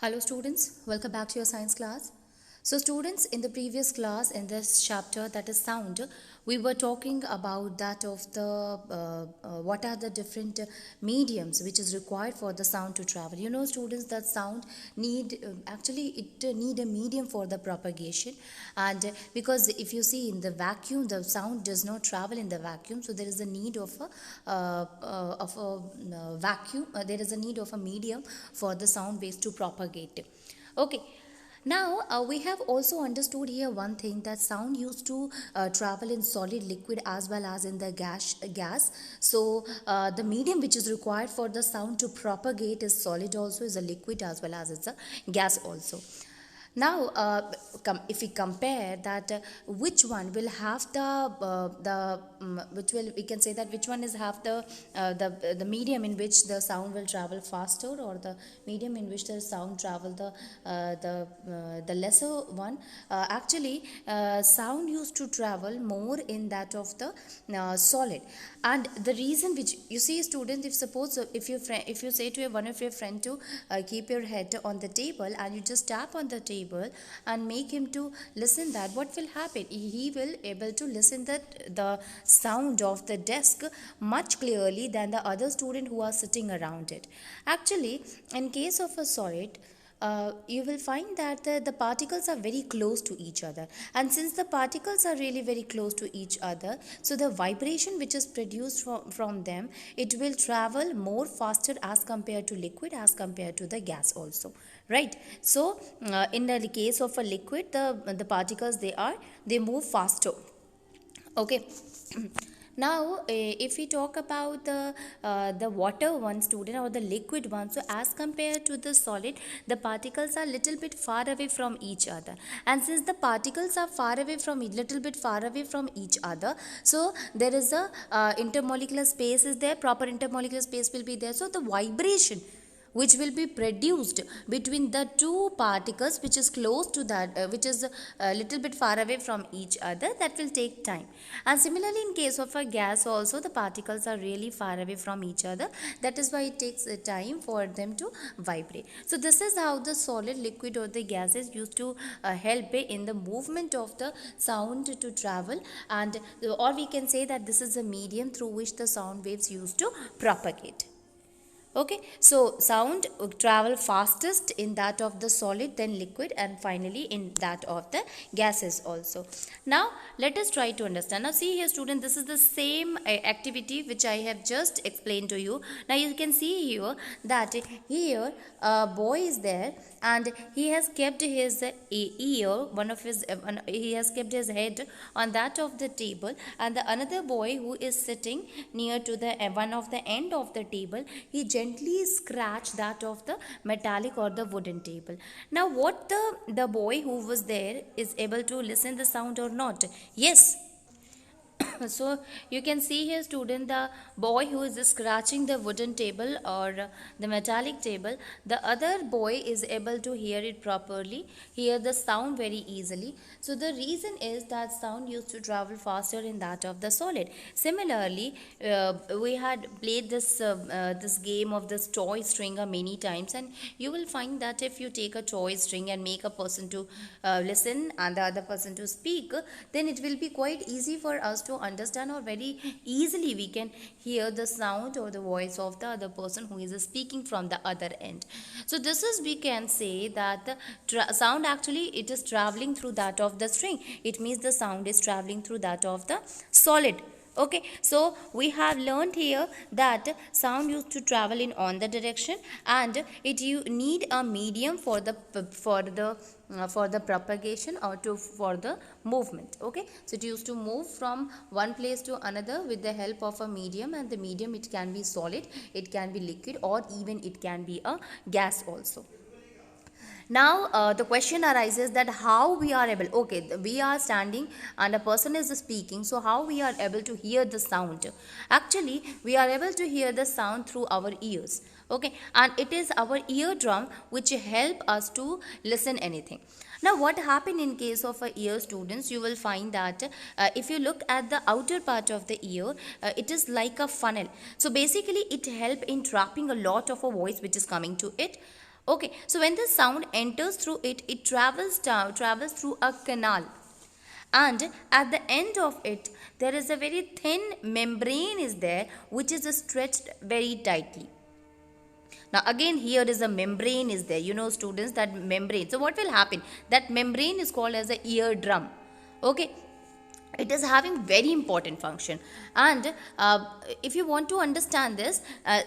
Hello students, welcome back to your science class. So students, in the previous class in this chapter, that is sound, we were talking about that of the what are the different mediums which is required for the sound to travel. You know students, that sound need actually it need a medium for the propagation, and because if you see in the vacuum, the sound does not travel in the vacuum, so there is a need of a vacuum, there is a need of a medium for the sound waves to propagate. Okay. Now we have also understood here one thing, that sound used to travel in solid, liquid as well as in the gas. So the medium which is required for the sound to propagate is solid also, is a liquid as well as it's a gas also. Now if we compare that, which one will have which will, we can say that which one is have the medium in which the sound will travel faster, or the medium in which the sound travel the lesser one. Actually sound used to travel more in that of the solid. And the reason which you see students, if suppose if you say to one of your friend to keep your head on the table, and you just tap on the table and make him to listen, that what will happen, he will able to listen that the sound of the desk much clearly than the other student who are sitting around it. Actually, in case of a solid, you will find that the particles are very close to each other, and since the particles are really very close to each other, so the vibration which is produced from them, it will travel more faster as compared to liquid, as compared to the gas also, right? So in the case of a liquid, the particles, they move faster. Okay. Now if we talk about the water one student, or the liquid one, so as compared to the solid, the particles are little bit far away from each other, and since the particles are far away from little bit far away from each other, so there is a intermolecular space is there, proper intermolecular space will be there, so the vibration which will be produced between the two particles which is close to that, which is a little bit far away from each other, that will take time. And similarly, in case of a gas also, the particles are really far away from each other, that is why it takes time for them to vibrate. So this is how the solid, liquid or the gases used to help in the movement of the sound to travel, and or we can say that this is a medium through which the sound waves used to propagate. Okay, so sound travel fastest in that of the solid, then liquid, and finally in that of the gases also. Now let us try to understand. Now see here student, this is the same activity which I have just explained to you. Now you can see here that here a boy is there, and he has kept his ear, one of his he has kept his head on that of the table, and the another boy who is sitting near to the one of the end of the table, he gently scratch that of the metallic or the wooden table. Now what the boy who was there is able to listen the sound or not? Yes. So you can see here student, the boy who is scratching the wooden table or the metallic table, the other boy is able to hear it properly, hear the sound very easily. So the reason is that sound used to travel faster in that of the solid. Similarly, we had played this game of this toy string many times, and you will find that if you take a toy string and make a person to listen and the other person to speak, then it will be quite easy for us to understand, or very easily we can hear the sound or the voice of the other person who is speaking from the other end. So this is, we can say that the sound actually it is traveling through that of the string. It means the sound is traveling through that of the solid. Okay, so we have learned here that sound used to travel in on the direction, and it you need a medium for the propagation, or for the movement. Okay, so it used to move from one place to another with the help of a medium, and the medium, it can be solid, it can be liquid, or even it can be a gas also. Now the question arises that how we are able, okay, we are standing and a person is speaking, so how we are able to hear the sound? Actually we are able to hear the sound through our ears. Okay, and it is our eardrum which help us to listen anything. Now what happen in case of a ear students, you will find that if you look at the outer part of the ear, it is like a funnel. So basically it help in trapping a lot of a voice which is coming to it. Okay, so when the sound enters through it, it travels through a canal, and at the end of it there is a very thin membrane is there, which is stretched very tightly. Now again, here is a membrane is there, you know students, that membrane. So what will happen, that membrane is called as a eardrum. Okay, it is having very important function. And if you want to understand this,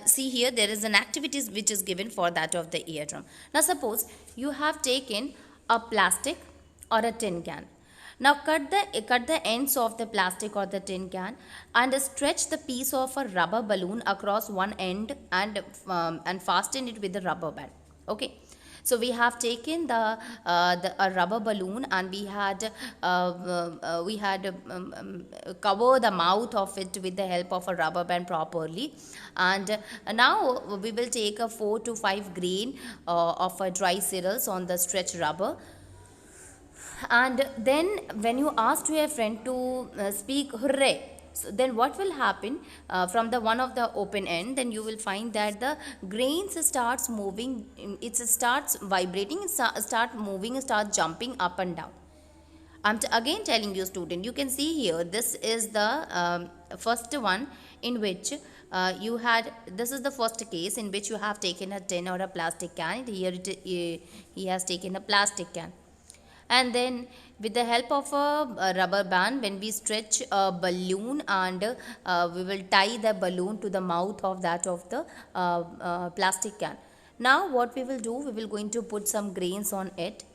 see here there is an activities which is given for that of the eardrum. Now suppose you have taken a plastic or a tin can. Now cut the ends of the plastic or the tin can and stretch the piece of a rubber balloon across one end, and fasten it with the rubber band. Okay, so we have taken the a rubber balloon, and we had cover the mouth of it with the help of a rubber band properly. And now we will take a 4 to 5 grain of a dry cereals on the stretch rubber. And then when you ask to a friend to speak hooray, so then what will happen, from the one of the open end, then you will find that the grains starts moving, it starts vibrating, it start moving, start jumping up and down. I'm again telling you student, you can see here, this is the first one in which you had, this is the first case in which you have taken a tin or a plastic can. Here he has taken a plastic can, and then with the help of a rubber band, when we stretch a balloon, and we will tie the balloon to the mouth of that of the plastic can. Now what we will do, we will going to put some grains on it,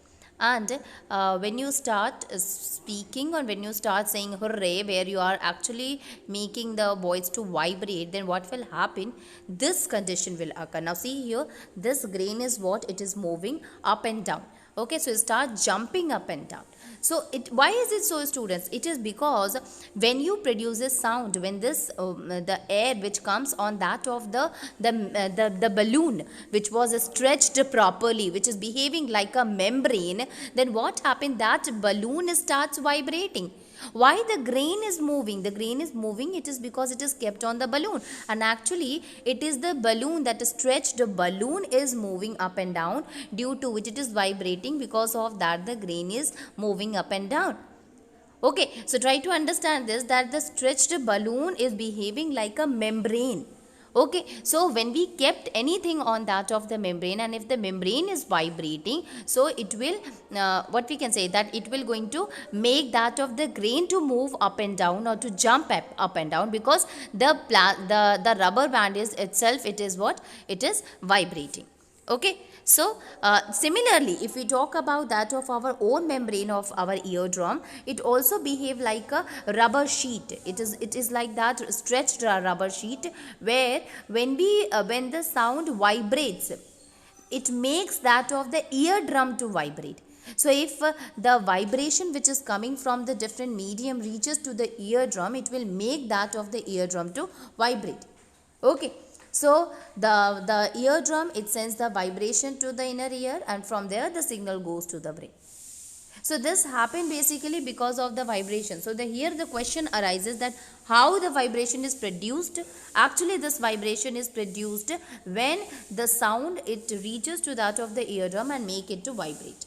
and when you start speaking, or when you start saying hooray, where you are actually making the voice to vibrate, then what will happen, this condition will occur. Now see here, this grain is what, it is moving up and down. Okay, so it starts jumping up and down. So why is it so, students? It is because when you produce a sound, when this the air which comes on that of the balloon, which was stretched properly, which is behaving like a membrane, then what happened, that balloon starts vibrating. Why the grain is moving? The grain is moving, it is because it is kept on the balloon, and actually it is the balloon, that stretched balloon is moving up and down, due to which it is vibrating, because of that the grain is moving up and down. Okay, so try to understand this, that the stretched balloon is behaving like a membrane. Okay, so when we kept anything on that of the membrane, and if the membrane is vibrating, so it will what we can say, that it will going to make that of the grain to move up and down, or to jump up and down, because the rubber band is itself, it is what, it is vibrating. Okay, so similarly, if we talk about that of our own membrane of our eardrum, it also behave like a rubber sheet. It is like that stretched rubber sheet, where when the sound vibrates, it makes that of the eardrum to vibrate. So if the vibration which is coming from the different medium reaches to the eardrum, it will make that of the eardrum to vibrate. Okay, so the eardrum, it sends the vibration to the inner ear, and from there the signal goes to the brain. So this happened basically because of the vibration. So here the question arises, that how the vibration is produced. Actually this vibration is produced when the sound, it reaches to that of the eardrum and make it to vibrate.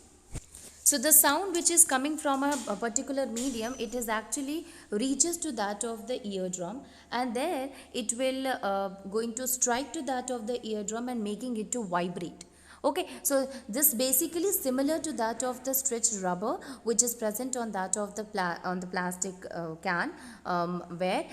So the sound which is coming from a particular medium, it is actually reaches to that of the eardrum, and there it will going to strike to that of the eardrum and making it to vibrate. Okay, so this basically similar to that of the stretched rubber, which is present on that of the plastic can, where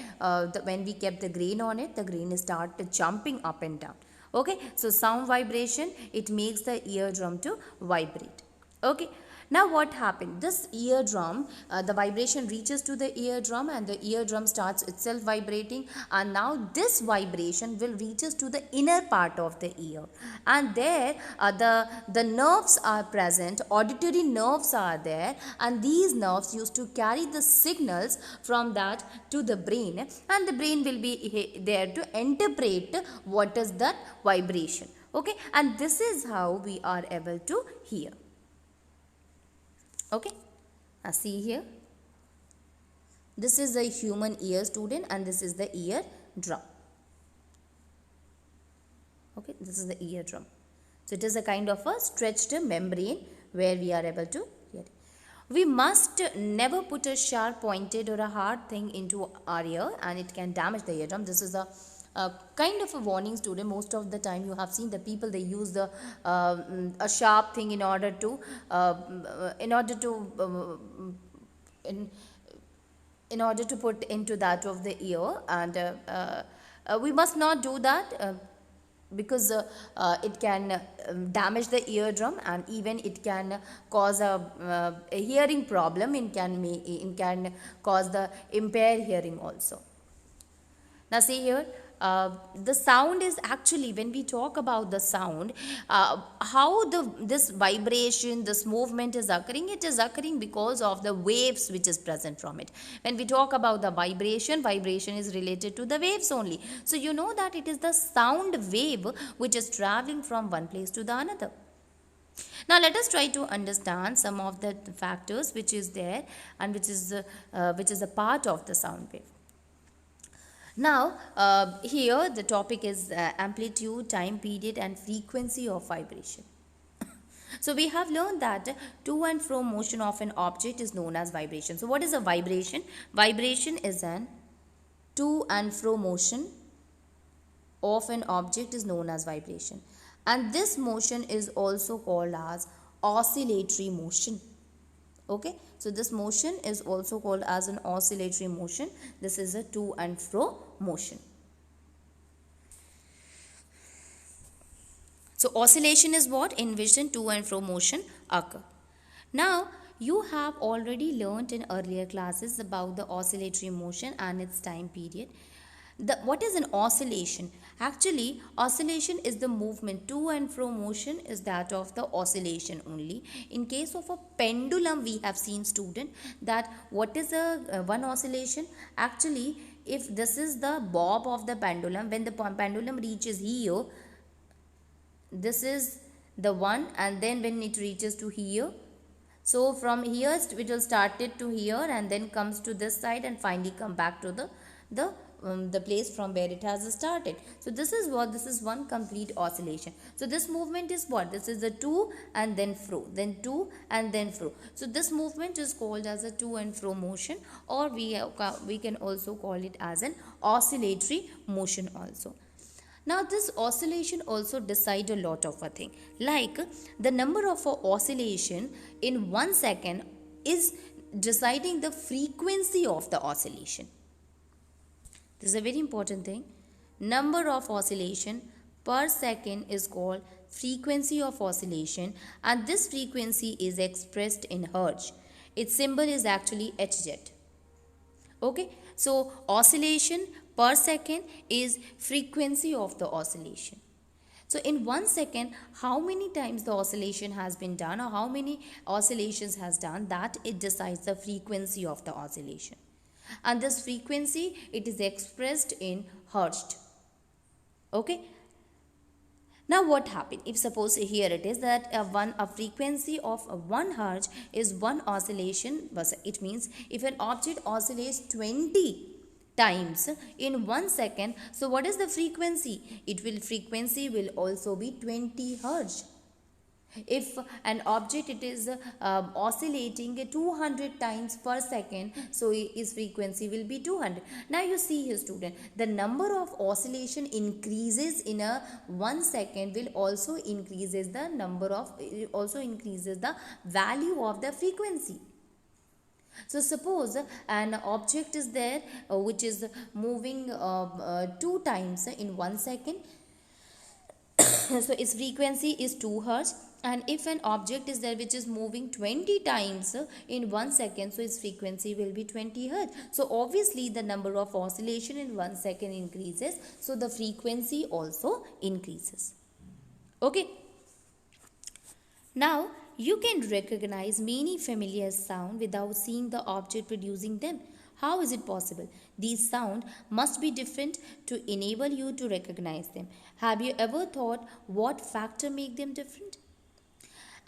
when we kept the grain on it, the grain start jumping up and down. Okay, so sound vibration, it makes the eardrum to vibrate. Okay, now what happened? This eardrum, the vibration reaches to the eardrum, and the eardrum starts itself vibrating, and now this vibration will reaches to the inner part of the ear, and there the nerves are present, auditory nerves are there, and these nerves used to carry the signals from that to the brain, and the brain will be there to interpret what is that vibration. Okay, and this is how we are able to hear. Okay, now see here, this is the human ear, student, and this is the ear drum. Okay, this is the eardrum. So it is a kind of a stretched membrane where we are able to hear. We must never put a sharp pointed or a hard thing into our ear, and it can damage the eardrum. This is a kind of a warning, student. Most of the time you have seen the people, they use the a sharp thing in order to in, in order to put into that of the ear, and we must not do that, because it can damage the eardrum, and even it can cause a hearing problem. It can cause the impaired hearing also. Now see here, the sound is actually, when we talk about the sound, how this vibration, this movement is occurring, it is occurring because of the waves which is present from it. When we talk about the vibration, vibration is related to the waves only. So you know that it is the sound wave which is traveling from one place to the another. Now let us try to understand some of the factors which is there, and which is a part of the sound wave. Now, here the topic is amplitude, time period, and frequency of vibration. So, we have learned that to and fro motion of an object is known as vibration. So, what is a vibration? Vibration is an to and fro motion of an object is known as vibration. And this motion is also called as oscillatory motion. Okay, so this motion is also called as an oscillatory motion. This is a to and fro motion. So oscillation is what? In which to and fro motion occur. Now you have already learnt in earlier classes about the oscillatory motion and its time period. What is an oscillation? Actually, oscillation is the movement. To and fro motion is that of the oscillation only. In case of a pendulum, we have seen, student, that what is a one oscillation? Actually, if this is the bob of the pendulum, when the pendulum reaches here, this is the one, and then when it reaches to here, so from here it will start it to here, and then comes to this side, and finally come back to the place from where it has started. So this is one complete oscillation. So this movement is what? This is the to and then fro, then to and then fro. So this movement is called as a to and fro motion, or we can also call it as an oscillatory motion also. Now this oscillation also decide a lot of a thing, like the number of a oscillation in 1 second is deciding the frequency of the oscillation. This is a very important thing. Number of oscillation per second is called frequency of oscillation, and this frequency is expressed in hertz. Its symbol is actually Hz. Okay, so oscillation per second is frequency of the oscillation. So in 1 second, how many times the oscillation has been done, or how many oscillations has done, that it decides the frequency of the oscillation. And this frequency, it is expressed in hertz. Okay. Now what happened? If suppose here it is that a frequency of 1 hertz is 1 oscillation. It means if an object oscillates 20 times in 1 second, so what is the frequency? Frequency will also be 20 hertz. If an object it is oscillating 200 times per second, so its frequency will be 200. Now you see here, student, the number of oscillation increases in a 1 second will also increases the value of the frequency. So suppose an object is there which is moving 2 times in 1 second. So its frequency is 2 hertz, and if an object is there which is moving 20 times in 1 second, so its frequency will be 20 hertz. So obviously the number of oscillation in 1 second increases, so the frequency also increases. Okay. Now you can recognize many familiar sounds without seeing the object producing them. How is it possible? These sounds must be different to enable you to recognize them. Have you ever thought what factor make them different?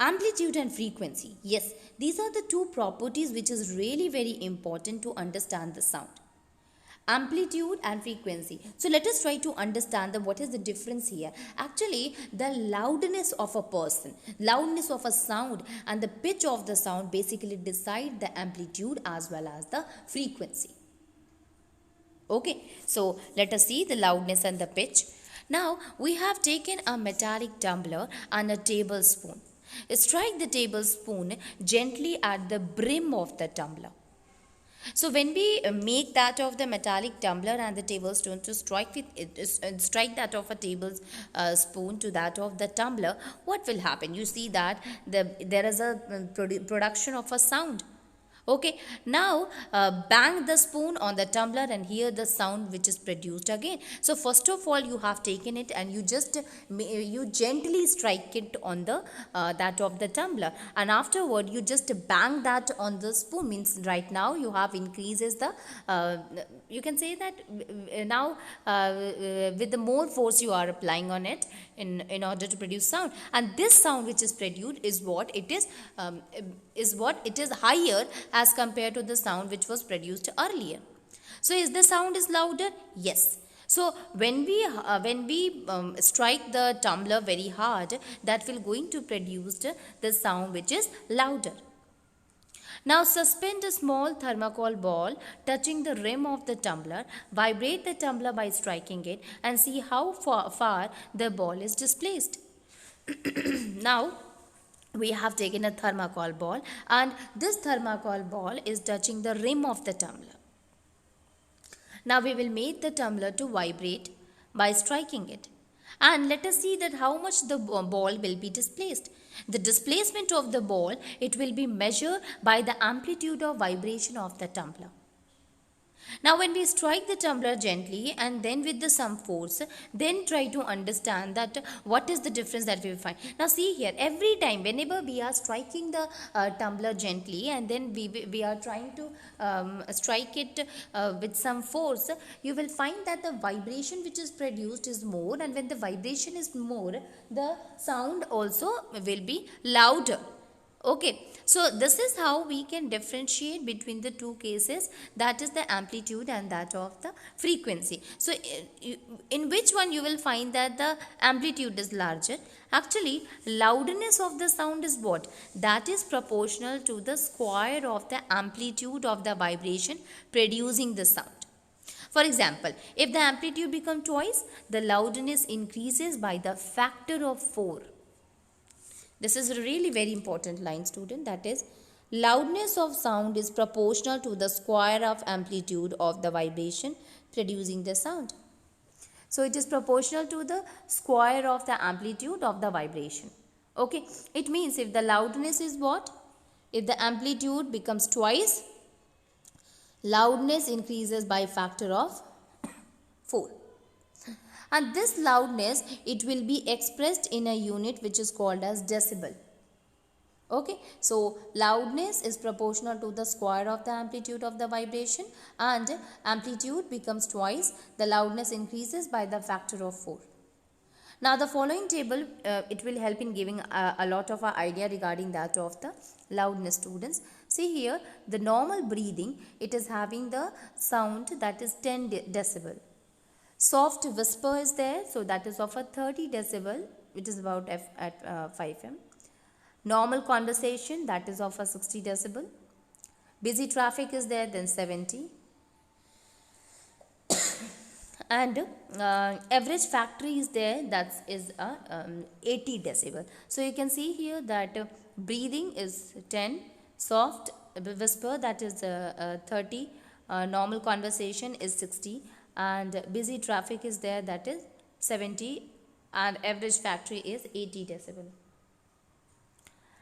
Amplitude and frequency. Yes, these are the two properties which is really very important to understand the sound. amplitude and frequency. So let us try to understand what is the difference here. Actually, the loudness of a person, loudness of a sound, and the pitch of the sound basically decide the amplitude as well as the frequency. Okay, so let us see the loudness and the pitch. Now we have taken a metallic tumbler and a tablespoon. Strike the tablespoon gently at the brim of the tumbler. So when we make that of the metallic tumbler and the tablespoon to strike with it, strike that of a tablespoon to that of the tumbler, what will happen? You see that there is a production of a sound. Okay, now bang the spoon on the tumbler and hear the sound which is produced again. So first of all, you have taken it and you gently strike it on the that of the tumbler, and afterward you just bang that on the spoon. Means right now you have increases the you can say that now with the more force you are applying on it in order to produce sound, and this sound which is produced is what it is higher as compared to the sound which was produced earlier. So is the sound is louder? Yes. So when we strike the tumbler very hard, that will going to produce the sound which is louder. Now suspend a small thermocol ball touching the rim of the tumbler. Vibrate the tumbler by striking it and see how far the ball is displaced. Now we have taken a thermocol ball and this thermocol ball is touching the rim of the tumbler. Now we will make the tumbler to vibrate by striking it. And let us see that how much the ball will be displaced. The displacement of the ball, it will be measured by the amplitude of vibration of the tumbler. Now when we strike the tumbler gently and then with some force, then try to understand that what is the difference that we will find. Now see here, every time whenever we are striking the tumbler gently and then we are trying to strike it with some force, you will find that the vibration which is produced is more, and when the vibration is more, the sound also will be louder. Okay, so this is how we can differentiate between the two cases, that is the amplitude and that of the frequency. So in which one you will find that the amplitude is larger? Actually, loudness of the sound is what? That is proportional to the square of the amplitude of the vibration producing the sound. For example, if the amplitude becomes twice, the loudness increases by the factor of 4. This is a really very important line, student. That is, loudness of sound is proportional to the square of amplitude of the vibration producing the sound. So it is proportional to the square of the amplitude of the vibration. Okay, it means if the loudness is what? If the amplitude becomes twice, loudness increases by factor of 4. And this loudness, it will be expressed in a unit which is called as decibel. Okay, so loudness is proportional to the square of the amplitude of the vibration, and amplitude becomes twice, the loudness increases by the factor of 4. Now the following table, it will help in giving a lot of idea regarding that of the loudness, students. See here, the normal breathing, it is having the sound that is 10 decibel. Soft whisper is there, so that is of a 30 decibel, which is about at 5 m. Normal conversation, that is of a 60 decibel. Busy traffic is there, then 70. And average factory is there, that is 80 decibel. So you can see here that breathing is 10, soft whisper, that is 30, normal conversation is 60, and busy traffic is there, that is 70, and average factory is 80 decibel.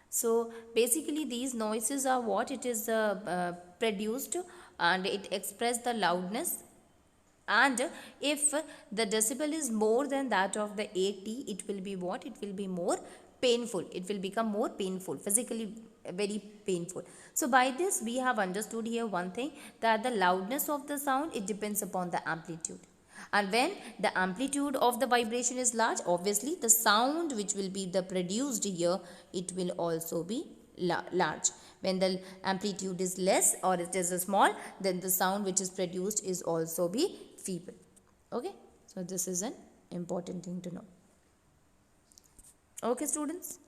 So basically these noises are what? It is produced and it expresses the loudness, and if the decibel is more than that of the 80, it will be what? It will be more painful. It will become more painful, physically very painful. So by this we have understood here one thing, that the loudness of the sound, it depends upon the amplitude. And when the amplitude of the vibration is large, obviously the sound which will be produced here, it will also be large. When the amplitude is less or it is small, then the sound which is produced is also be feeble. Okay, so this is an important thing to know. Okay students.